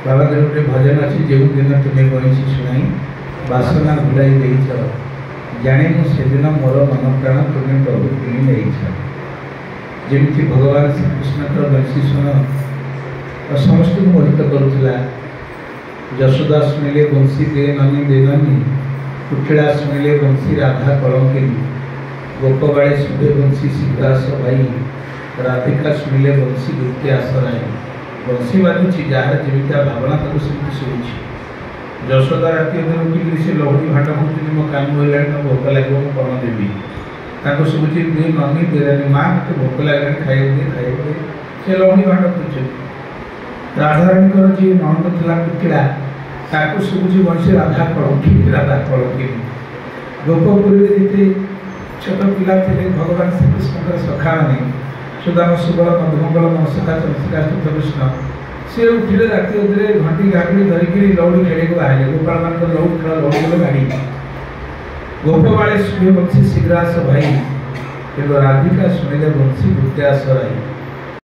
बाबा गोटे भजन अच्छी जो दिन तुम्हें बंशी शुणाई बासना भुलाई देच जाने मुझे मोर मन प्राण तुम्हें प्रभु किणी नहीं जमी भगवान श्रीकृष्ण बंशी शुण और समस्त मोहित करुला यशोदा शुणिले बंशी दे ननी कुटिला शुणिले बंशी राधा कलंकिनी गोपबाड़ी शुभे बंशी शीघ्रास भाई राधिका शुणिले बंशी दुर्ति आसराई बंशी बाजुची जार जीविका भावना तक सेमती शुभुची यशोदा राति उठिक से लहुड़ी भाट खुँचुनी मो कान बोला भोक लगे मुझे कौन देवी शुभुची दे ननी देरानी माँ मत भोक लगे खाई दे से लहुड़ी भाट खुँचुनी राधाराणी जी नंद था कुटिला ताकू शुभुची बंशी राधा कलंकिनी गोपपुरी जीते छोट पिला थे भगवान श्रीकृष्ण सखा मैंने सुदाम सुबल मधुमंगल मनसखा चंद्रिका कृष्ण सी उठिले राति अधे घंटी घाटी धरिक लौड़ी खेल बाहर गोपाल मान लौड़ खेल लौड़ी गल गाड़ी गोपबाड़ी शुभे बंशी शीघ्रास भाई राधिका शुणिले बंशी दुर्त्यास राई